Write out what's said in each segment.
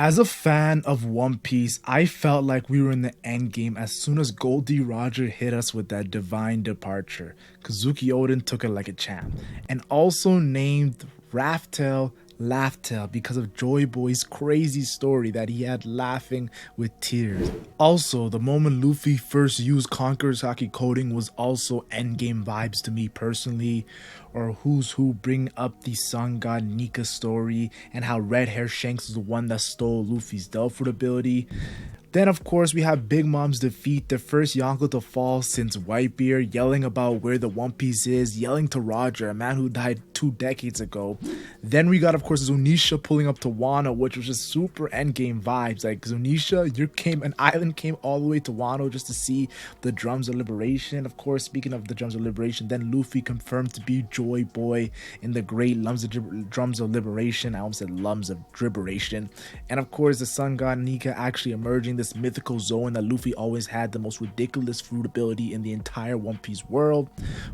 As a fan of One Piece, I felt like we were in the end game as soon as Goldie Roger hit us with that divine departure. Kazuki Oden took it like a champ, and also named Raftel Laugh-Tale because of Joy Boy's crazy story that he had laughing with tears. Also, the moment Luffy first used Conqueror's Haki coding was also endgame vibes to me personally, or Who's Who bring up the Sun God Nika story and how Red Hair Shanks was the one that stole Luffy's Delphoid ability. Then of course we have Big Mom's defeat, the first Yonko to fall since Whitebeard, yelling about where the One Piece is, yelling to Roger, a man who died 2 decades ago. Then we got of course Zunisha pulling up to Wano, which was just super endgame vibes. Like Zunisha, an island came all the way to Wano just to see the Drums of Liberation. Of course, speaking of the Drums of Liberation, then Luffy confirmed to be Joy Boy in the great Drums of Liberation. I almost said Lums of Driberation. And of course the Sun God Nika actually emerging this mythical zone that Luffy always had the most ridiculous fruit ability in the entire One Piece world,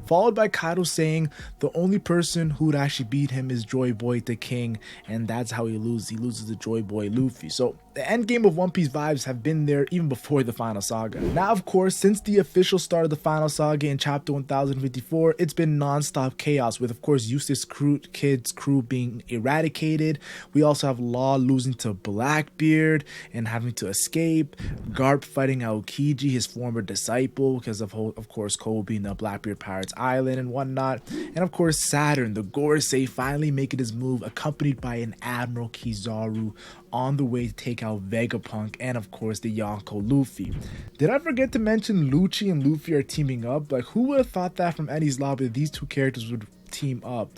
followed by Kaido saying the only person who would actually beat him is Joy Boy the King, and that's how he loses to Joy Boy Luffy. So the end game of One Piece vibes have been there even before the final saga. Now of course, since the official start of the final saga in chapter 1054, it's been non-stop chaos with of course Eustace Kid's crew being eradicated. We also have Law losing to Blackbeard and having to escape, Garp fighting Aokiji, his former disciple, because of course Cole being the Blackbeard Pirates Island and whatnot, and of course Saturn, the Gorosei, finally making his move, accompanied by an Admiral Kizaru on the way to take out Vegapunk and of course the Yonko Luffy. Did I forget to mention Lucci and Luffy are teaming up? Like, who would have thought that from Eddie's Lobby that these two characters would team up?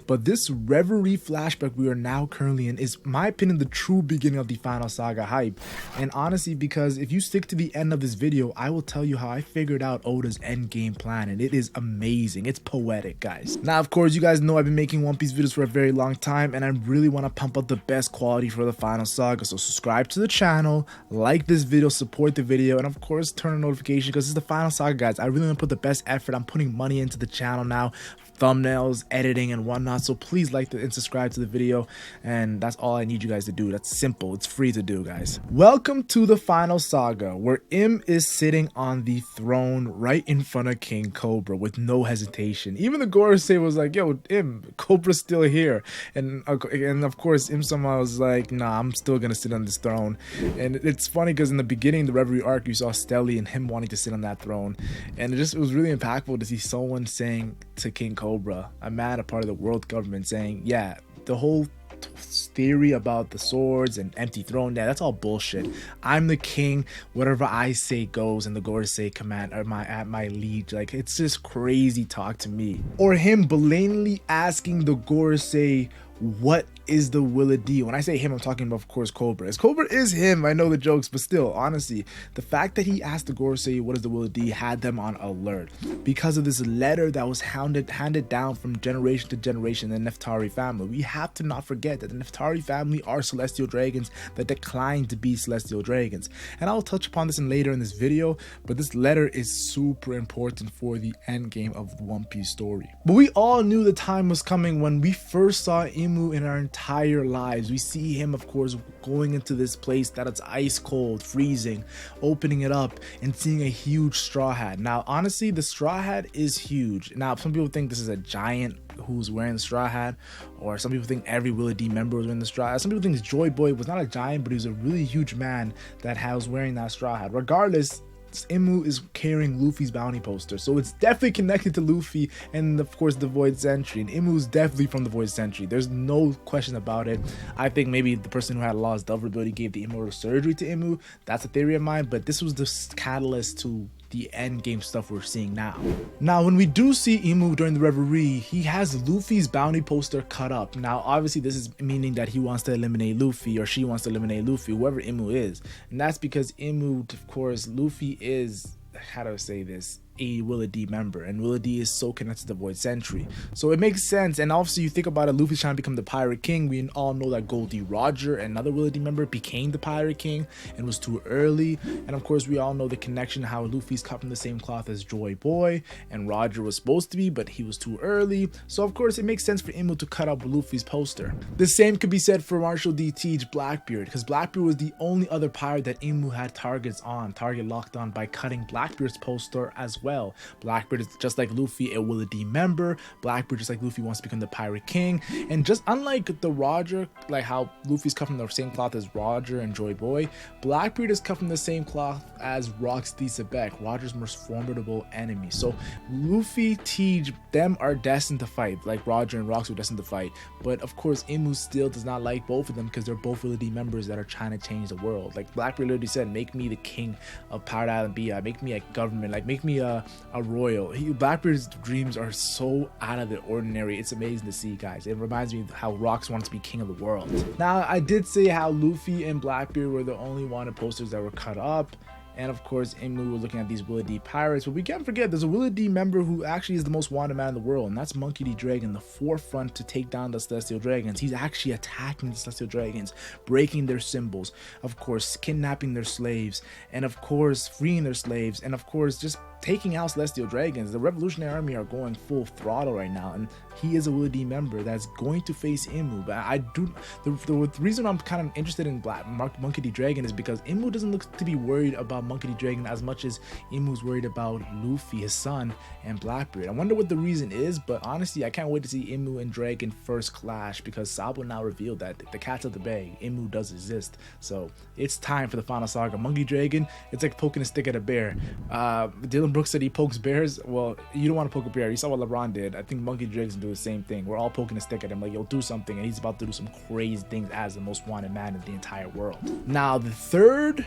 But this reverie flashback we are now currently in is, my opinion, the true beginning of the final saga hype. And honestly, because if you stick to the end of this video, I will tell you how I figured out Oda's end game plan, and it is amazing. It's poetic, guys. Now of course, you guys know I've been making One Piece videos for a very long time, and I really want to pump up the best quality for the final saga. So subscribe to the channel, like this video, support the video, and of course turn on notifications, because it's the final saga, guys. I really want to put the best effort. I'm putting money into the channel now, thumbnails, editing and whatnot, so please like and subscribe to the video, and that's all I need you guys to do. That's simple, it's free to do, guys. Welcome to the final saga, where Im is sitting on the throne right in front of King Cobra with no hesitation. Even the Gorosei was like, yo, Im, Cobra's still here, and of course Im somehow was like, nah, I'm still gonna sit on this throne. And it's funny because in the beginning, the Reverie arc, you saw Stelly and him wanting to sit on that throne, and it was really impactful to see someone saying to King Cobra, a man, a part of the world government, saying, yeah, the whole theory about the swords and empty throne, that's all bullshit. I'm the king, whatever I say goes, and the Gorosei command are at my liege. Like, it's just crazy talk to me. Or him blatantly asking the Gorosei, what is the will of D? When I say him, I'm talking about, of course, Cobra. As Cobra is him, I know the jokes, but still, honestly, the fact that he asked the Gorosei what is the will of D had them on alert because of this letter that was handed down from generation to generation in the Neftari family. We have to not forget that the Neftari family are celestial dragons that declined to be celestial dragons, and I'll touch upon this later in this video, but this letter is super important for the end game of the One Piece story. But we all knew the time was coming when we first saw Imu in our entire lives. We see him, of course, going into this place that it's ice cold, freezing, opening it up and seeing a huge straw hat. Now honestly, the straw hat is huge. Now some people think this is a giant who's wearing the straw hat, or some people think every Will of D member was wearing the straw hat. Some people think Joy Boy was not a giant, but he was a really huge man that was wearing that straw hat. Regardless, Imu is carrying Luffy's bounty poster, so it's definitely connected to Luffy and of course the Void Sentry, and Imu is definitely from the Void Sentry. There's no question about it. I think maybe the person who had lost Delphoid ability gave the immortal surgery to Imu. That's a theory of mine, but this was the catalyst to the end game stuff we're seeing now. Now when we do see Imu during the Reverie, he has Luffy's bounty poster cut up. Now obviously this is meaning that he wants to eliminate Luffy, or she wants to eliminate Luffy, whoever Imu is, and that's because Imu, of course, Luffy is, how do I say this, a Willa D member, and Willa D is so connected to the Void Century, so it makes sense. And obviously you think about it, Luffy's trying to become the Pirate King. We all know that Goldie Roger, another Willa D member, became the Pirate King and was too early. And of course we all know the connection, how Luffy's cut from the same cloth as Joy Boy, and Roger was supposed to be, but he was too early. So of course it makes sense for Imu to cut up Luffy's poster. The same could be said for Marshall D. Teach Blackbeard, because Blackbeard was the only other pirate that Imu had target locked on by cutting Blackbeard's poster as well. Blackbeard is just like Luffy, a Willa D member. Blackbeard, just like Luffy, wants to become the Pirate King. And just unlike the Roger, like how Luffy's cut from the same cloth as Roger and Joy Boy, Blackbeard is cut from the same cloth as Roxy Sebek, Roger's most formidable enemy. So Luffy, Teach, them are destined to fight, like Roger and Roxy were destined to fight. But of course Imu still does not like both of them, because they're both Willa D members that are trying to change the world. Like Blackbeard literally said, make me the king of Pirate Island BI, make me a government, like make me a royal. Blackbeard's dreams are so out of the ordinary. It's amazing to see, guys. It reminds me of how Rox wanted to be king of the world. Now, I did say how Luffy and Blackbeard were the only wanted posters that were cut up. And of course, Imu were looking at these Willa D pirates, but we can't forget there's a Willa D member who actually is the most wanted man in the world, and that's Monkey D. Dragon, the forefront to take down the Celestial Dragons. He's actually attacking the Celestial Dragons, breaking their symbols, of course, kidnapping their slaves, and of course, freeing their slaves, and of course, just taking out Celestial Dragons. The Revolutionary Army are going full throttle right now, and he is a Willa D member that's going to face Imu. But the reason I'm kind of interested in Monkey D. Dragon is because Imu doesn't look to be worried about Monkey D. Dragon as much as Imu's worried about Luffy, his son, and Blackbeard. I wonder what the reason is, but honestly, I can't wait to see Imu and Dragon first clash, because Sabo now revealed that the cat's out the bag, Imu does exist. So it's time for the final saga. Monkey Dragon, it's like poking a stick at a bear. Dylan Brooks said he pokes bears. Well, you don't want to poke a bear. You saw what LeBron did. I think Monkey Dragon's do the same thing. We're all poking a stick at him, like, yo, do something, and he's about to do some crazy things as the most wanted man in the entire world. Now, the third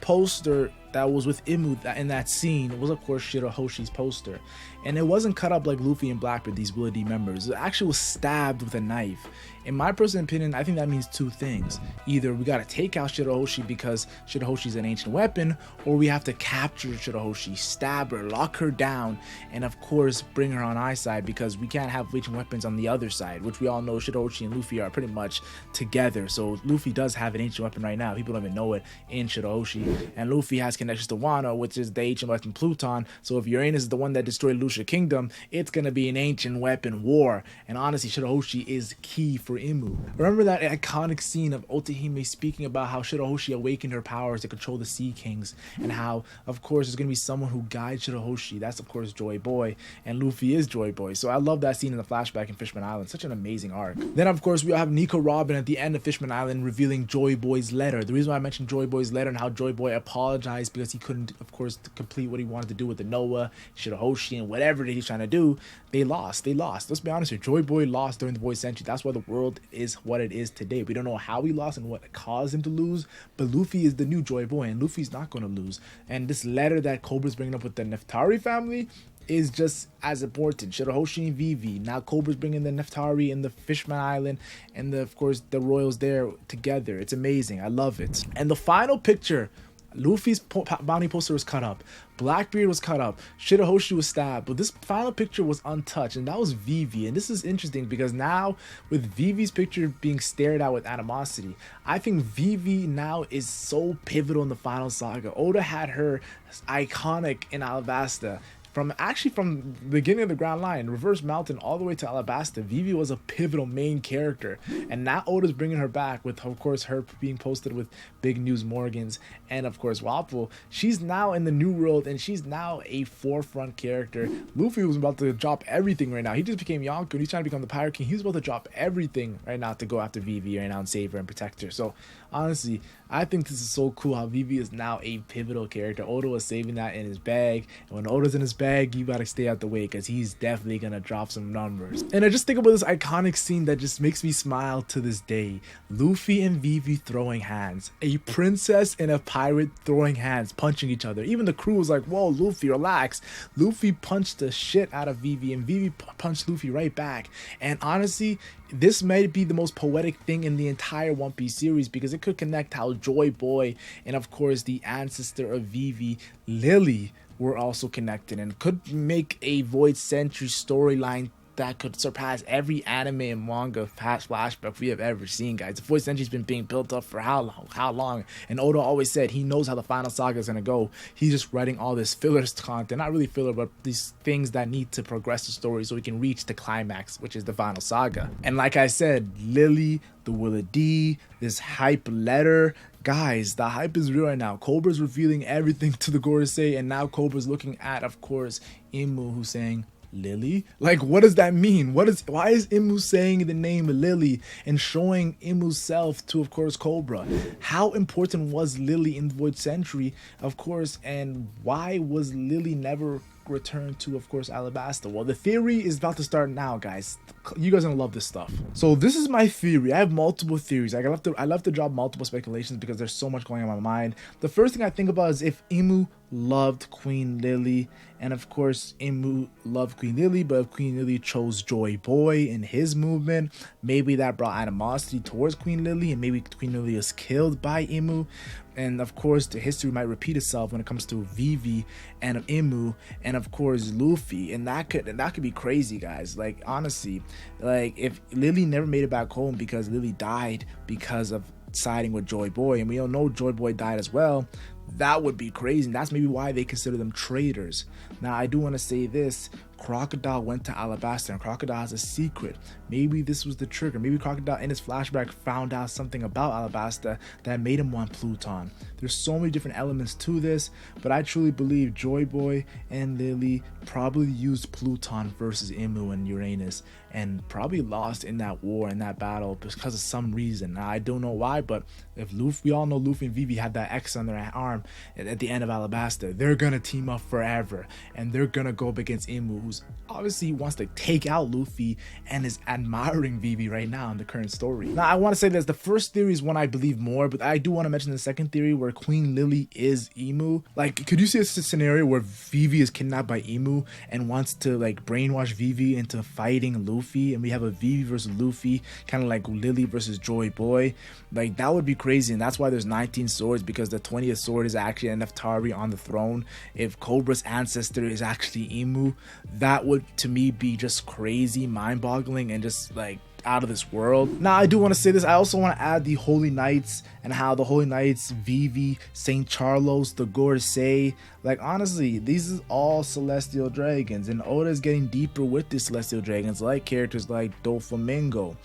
poster that was with Imu in that scene was, of course, Shirahoshi's poster, and it wasn't cut up like Luffy and Blackbeard, these Willa D members. It actually was stabbed with a knife. In my personal opinion, I think that means two things. Either we gotta take out Shirahoshi because Shirahoshi is an ancient weapon, or we have to capture Shirahoshi, stab her, lock her down, and of course bring her on our side, because we can't have ancient weapons on the other side, which we all know Shirahoshi and Luffy are pretty much together. So Luffy does have an ancient weapon right now. People don't even know it in Shirahoshi, and Luffy has connections to Wano, which is the ancient weapon Pluton. So if Uranus is the one that destroyed Lucia Kingdom, it's gonna be an ancient weapon war. And honestly, Shirahoshi is key for Imu. Remember that iconic scene of Otahime speaking about how Shirahoshi awakened her powers to control the Sea Kings, and how, of course, there's gonna be someone who guides Shirahoshi. That's, of course, Joy Boy, and Luffy is Joy Boy. So I love that scene in the flashback in Fishman Island. Such an amazing arc. Then, of course, we have Nico Robin at the end of Fishman Island revealing Joy Boy's letter. The reason why I mentioned Joy Boy's letter and how Joy Boy apologized because he couldn't, of course, complete what he wanted to do with the Noah, Shirahoshi, and whatever that he's trying to do. They lost. Let's be honest here. Joy Boy lost during the Void Century. That's why the world is what it is today. We don't know how he lost and what caused him to lose, but Luffy is the new Joy Boy, and Luffy's not going to lose. And this letter that Cobra's bringing up with the Neftari family is just as important. Shirahoshi and Vivi. Now Cobra's bringing the Neftari and the Fishman Island and, of course, the royals there together. It's amazing. I love it. And the final picture, Luffy's bounty poster was cut up, Blackbeard was cut up, Shirahoshi was stabbed, but this final picture was untouched, and that was Vivi. And this is interesting because now, with Vivi's picture being stared at with animosity, I think Vivi now is so pivotal in the final saga. Oda had her iconic in Alabasta. From the beginning of the Grand Line, Reverse Mountain, all the way to Alabasta, Vivi was a pivotal main character. And now Oda's bringing her back with, of course, her being posted with Big News Morgans and, of course, Wapol. She's now in the New World, and she's now a forefront character. Luffy was about to drop everything right now. He just became Yonko, and he's trying to become the Pirate King. He's about to drop everything right now to go after Vivi right now and save her and protect her. So, honestly, I think this is so cool how Vivi is now a pivotal character. Oda was saving that in his bag, and when Oda's in his bag, you gotta stay out the way because he's definitely gonna drop some numbers. And I just think about this iconic scene that just makes me smile to this day. Luffy and Vivi throwing hands. A princess and a pirate throwing hands, punching each other. Even the crew was like, whoa, Luffy, relax. Luffy punched the shit out of Vivi, and Vivi punched Luffy right back. And honestly, this might be the most poetic thing in the entire One Piece series, because it could connect how Joy Boy and, of course, the ancestor of Vivi, Lili, were also connected and could make a Void Century storyline that could surpass every anime and manga past flashback we have ever seen, guys. The Void Century's been being built up for how long? How long? And Oda always said he knows how the final saga is gonna go. He's just writing all this fillers content, not really filler, but these things that need to progress the story so we can reach the climax, which is the final saga. And like I said, Lily, the Willa D, this hype letter. Guys, the hype is real right now. Cobra's revealing everything to the Gorosei, and now Cobra's looking at, of course, Imu, who's saying, Lily? Like, what does that mean? Why is Imu saying the name Lily and showing Imu's self to, of course, Cobra? How important was Lily in Void Century, of course, and why was Lily never returned to, of course, Alabasta? Well, the theory is about to start now, guys. You guys are gonna love this stuff. So this is my theory. I have multiple theories. I love to drop multiple speculations because there's so much going on in my mind. The first thing I think about is if Imu loved Queen Lily, and of course Imu loved Queen Lily, but if Queen Lily chose Joy Boy in his movement, maybe that brought animosity towards Queen Lily, and maybe Queen Lily is killed by Imu. And of course the history might repeat itself when it comes to Vivi and Imu and of course Luffy, and that could be crazy, guys. Like, honestly, like if Lily never made it back home because Lily died because of siding with Joy Boy, and we all know Joy Boy died as well, that would be crazy, and that's maybe why they consider them traitors. Now I do want to say this: Crocodile went to Alabasta, and Crocodile has a secret. Maybe this was the trigger. Maybe Crocodile in his flashback found out something about Alabasta that made him want Pluton. There's so many different elements to this, but I truly believe Joy Boy and Lily probably used Pluton versus Imu and Uranus, and probably lost in that war, in that battle, because of some reason. Now I don't know why, but if Luffy, we all know Luffy and Vivi had that X on their arm at the end of Alabasta, they're gonna team up forever, and they're gonna go up against Imu, who's obviously wants to take out Luffy and is admiring Vivi right now in the current story. Now I want to say this: the first theory is one I believe more, but I do want to mention the second theory where Queen Lily is Imu. Like, could you see a scenario where Vivi is kidnapped by Imu and wants to like brainwash Vivi into fighting Luffy, and we have a Vivi versus Luffy, kind of like Lily versus Joy Boy? Like, that would be crazy, and that's why there's 19 swords, because the 20th sword is actually an Neftari on the throne. If Cobra's ancestor is actually Imu, that would to me be just crazy, mind-boggling, and just like out of this world. Now I do want to say this: I also want to add the Holy Knights, and how the Holy Knights, Vivi, Saint Charlos, the Gorosei, like honestly, these is all celestial dragons, and Oda is getting deeper with these celestial dragons, like characters like Doflamingo,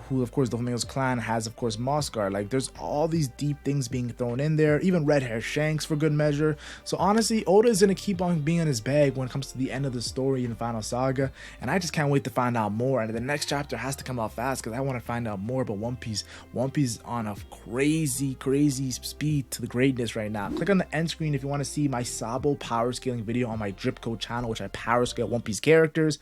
who of course Doflamingo's clan has, of course, Mossguard. Like, there's all these deep things being thrown in there, even red hair Shanks for good measure. So honestly, Oda is gonna keep on being in his bag when it comes to the end of the story in the final saga, and I just can't wait to find out more. And the next chapter has to come out fast because I want to find out more about One Piece. One Piece is on a crazy speed to the greatness right now. Click on the end screen if you want to see my Sabo power scaling video on my Drip Code channel, which I power scale One Piece characters.